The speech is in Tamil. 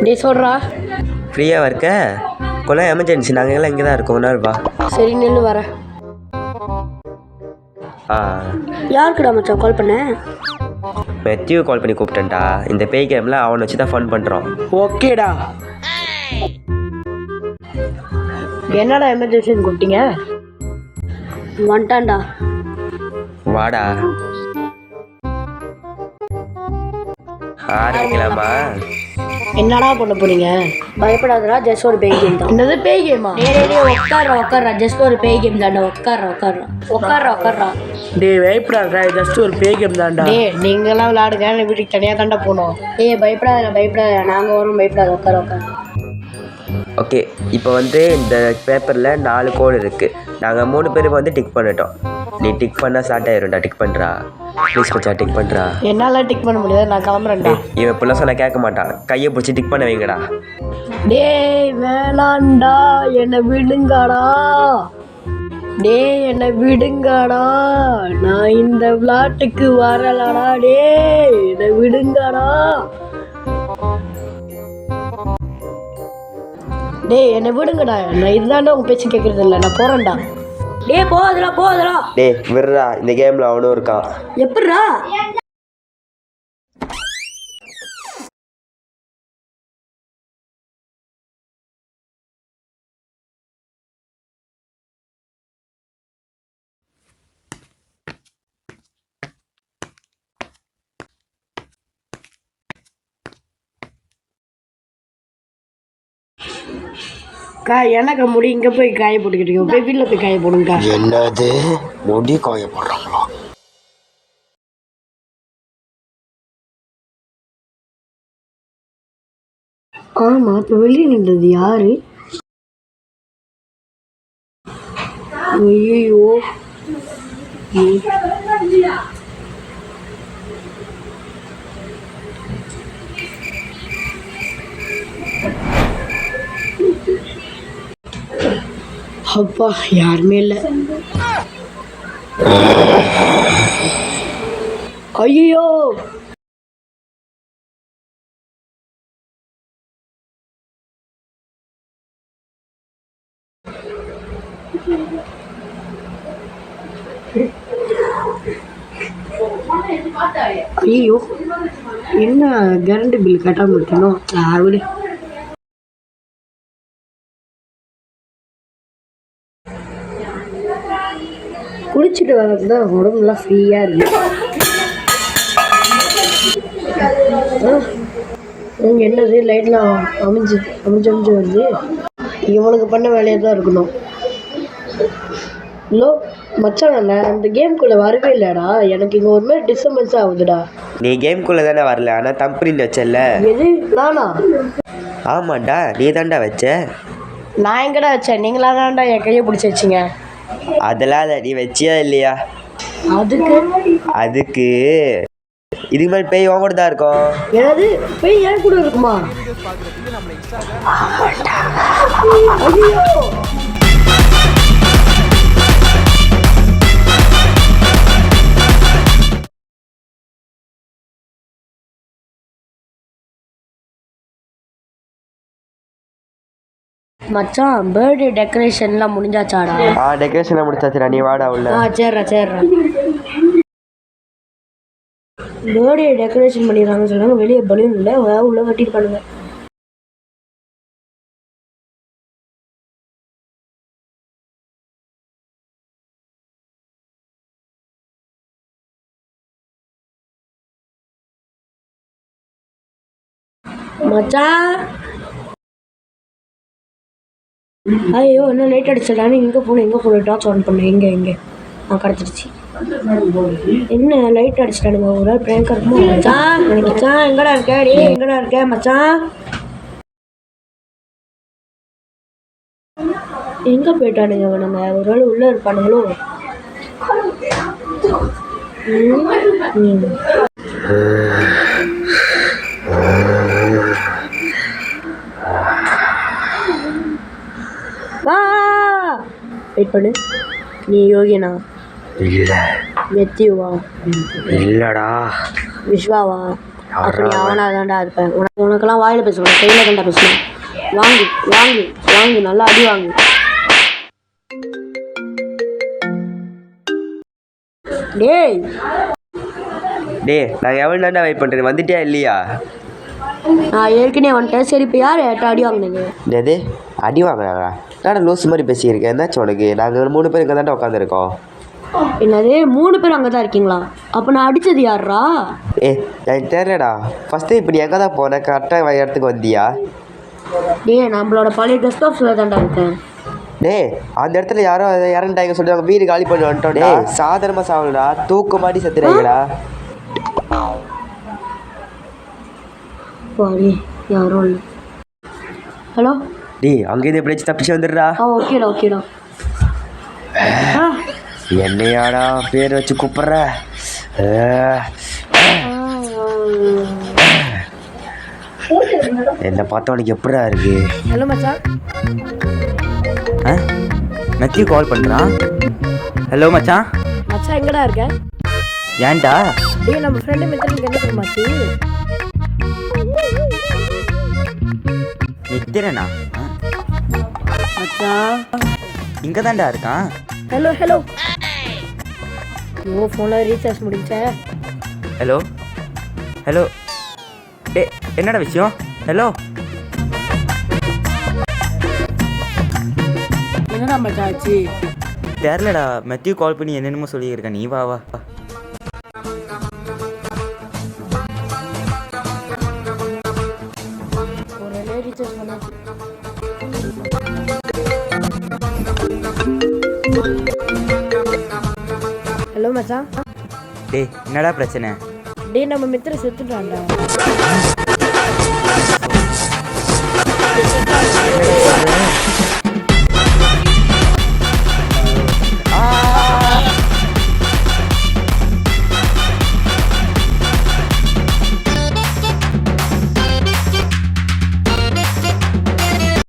டே சொல்கிறா. ஃப்ரீயாக இருக்க கொள்ள எமர்ஜென்சி நாங்கள் எல்லாம் இங்கே தான் இருக்கோம். ஒன்றா இருப்பா. சரி நின்று வரேன். யாருக்குடா மச்சான் கால் பண்ண? மெத்தியூ கால் பண்ணி கூப்பிட்டேன்டா. இந்த பேய் கேமில் அவனை வச்சு தான் ஃபன் பண்ணுறோம். ஓகேடா. என்னடா எமர்ஜென்சின்னு கூப்பிட்டீங்க? வந்துட்டான்டா. வாடா ஆரம்பிக்கலாமா? என்னடா பண்ண போறீங்க? பயப்படாதடா, ஜஸ்ட் ஒரு பேய் கேம் தான். என்னது பேய் கேமா? உட்கார்றா ஜஸ்ட் ஒரு பேய் கேம் தான்டா. உட்கார்றா. டேய் பயப்படாதடா, ஜஸ்ட் ஒரு பேய் கேம் தான்டா. டேய் நீங்களாம் விளையாடுங்க, நான் வீட்டுக்கு தனியாக தான்டா போகணும். பயப்படாத நாங்கள் வரும். பயப்படாத, உட்கார. ஓகே, இப்போ வந்து இந்த பேப்பரில் 4 கோடு இருக்குது. நாங்கள் 3 பேருக்கு வந்து டிக் பண்ணிட்டோம். நீ டிக் பண்ணால் ஸ்டார்ட் ஆயிரும்டா. டிக் பண்ணுறா ப்ளீஸ் மச்சா, டிக் பண்ணுறா. என்னால் டிக் பண்ண முடியாது, நான் கிளம்புறேன்டா. இவன் இப்பெல்லாம் சொன்னால் கேட்க மாட்டான். கையை பிடிச்சி டிக் பண்ண வைங்கடா. டேய் வேணாண்டா, என்னை விடுங்கடா. நான் இந்த விளையாட்டுக்கு வரலடா. டேய் என்னை விடுங்கடா. நான் இதுதான்டா உங்க பேச்சு கேட்கறது இல்லை. நான் போறேன்டா. டேய் போதடா. டேய் விடுறா, இந்த கேமில் அவனும் இருக்கான். எப்படிடா? எனக்கு முடி இங்கே போய் காய போட்டுக்கிட்டீங்க. போய் வீட்டில் போய் காய போடுங்க. என்னது முடி காய போடுறாங்களா? ஆமாம், இப்போ வெளியே நின்றது யாரு? ஐயோ அப்பா, யாருமே இல்லை. ஐயோ என்ன கரண்ட் பில் கட்டாமல் இருக்கணும். விடு. குளிச்சுட்டு வரது தான் உடம்புலாம் ஃப்ரீயாக இருக்கு. என்னது லைட்லாம் அமைஞ்சு வருது. இவனுக்கு பண்ண வேலையாக தான் இருக்கணும். ஹலோ மச்சான், நான் அந்த கேம்குள்ளே வரவே இல்லைடா. எனக்கு இங்கே ஒரு மாதிரி டிஸ்டர்பன்ஸ் ஆகுதுடா. நீ கேம்குள்ளே தானே வரல, ஆனால் தம்புரின் வச்சல. எது நானா? ஆமாண்டா, நீ தாண்டா வச்ச. நான் எங்கடா வச்சேன்? நீங்களா தான்டா என் கையை பிடிச்சி வச்சிங்க. அதெல்லாம் இல்லை, நீ வச்சியா இல்லையா? அதுக்கு இதுக்கு மேலே பேய் உன் கூட தான் இருக்கும். எனது பேய் என் கூட இருக்குமா? மச்சான், பர்த்டே டெக்கரேஷன்லாம் முடிஞ்சாச்சாடா? டெக்கரேஷன்லாம் முடிச்சாச்சுடா. நீ வாடா உள்ள. சரிடா. பர்த்டே டெக்கரேஷன் பண்ணிடுறாங்கன்னு சொன்னாங்க. வெளியே பலூன் இல்லை, உள்ள கட்டிட்டு பண்ணுங்க. மச்சான், ஐயோ என்ன லைட் அடிச்சிடலான்னு இங்கே போகணும். டார்ச் ஆன் பண்ணேன். எங்கே கிடச்சிருச்சு. என்ன லைட் அடிச்சிட்டானுங்க? ஒரு பிரேங்காக இருக்குமோ? மச்சான் எங்கடா இருக்க மச்சான்? எங்கே போயிட்டானுங்க அவனுங்க? ஒரு வேளை உள்ளே இருப்பானுங்களோ? வெயிட் பண்ணு. நீ யோகினா? இல்லை. மெத்தியூவா? இல்லடா. விஸ்வாவா? அப்படி அவனா தான்டா இருப்பேன். உனக்கு உனக்கெல்லாம் வாயில் பேசக்கூடாது, கையில் கண்டா பேசணும். வாங்கு வாங்கு வாங்கு, நல்லா அடி வாங்கு. டேய் நாங்கள் எவ்வளோ நேரம் வெயிட் பண்ணுறேன், வந்துட்டியா இல்லையா? நான் ஏற்கனவே வந்துட்டேன். சரி இப்போ யார் ஏட்ட அடி வாங்கினது? என்னது அடி வாங்கினாங்களா? நான் லூஸ் மாதிரி பேசியிருக்கேன். என்னாச்சும் உனக்கு? நாங்கள் 3 பேர் இங்கே தாண்டா உட்காந்துருக்கோம். என்னது 3 பேர் அங்கே தான் இருக்கீங்களா? அப்போ நான் அடித்தது யாரா? எனக்கு தெரியலடா. ஃபஸ்ட்டு இப்போ நீ எங்கே தான் போனேன்? கரெக்டாக இடத்துக்கு வந்தியா? நம்மளோட பழைய கெஸ்ட் ஹவுஸில் தான்டா இருக்கேன். அந்த இடத்துல யாரோ இறந்துட்டாங்க சொல்லி அவங்க வீடு காலி பண்ணி வந்துட்டோம். சாதாரணமாக சாவலடா, தூக்க மாட்டி செத்துறாங்கடா. பாடி யாரும் இல்லை. ஹலோ அங்கேருந்து எப்படியாச்சும் தப்பிச்சு வந்துடுறா. ஓகேடா ஓகேடா. என்னையாடா பேர் வச்சு கூப்பிட்ற? என்னை பார்த்தா உனக்கு எப்படா இருக்கு? ஹலோ மச்சான். நத்தி கால் பண்ணுறான். ஹலோ மச்சான். மச்சான் எங்கடா இருக்க? ஏன்டா? நம்ம ஃப்ரெண்டு மித்திரனுக்கு என்ன தெரியுமாச்சு? நித்திரனா? மச்சான் இங்கே தான்டா இருக்கான். Hello hello. ஃபோனில் ரீசார்ஜ் முடிச்ச. Hello hello. என்னடா விஷயம்? ஹலோ. என்னடா மச்சான் ஆச்சு? தெரிலடா, மெத்தியூ கால் பண்ணி என்னென்னமோ சொல்லியிருக்கேன். நீ வா வா. ஒரு ரீசார்ஜ் பண்ண. ஹலோ மச்சான். என்னடா பிரச்சனை? நம்ம மித்திர செத்துட்டான்டா. என்னடா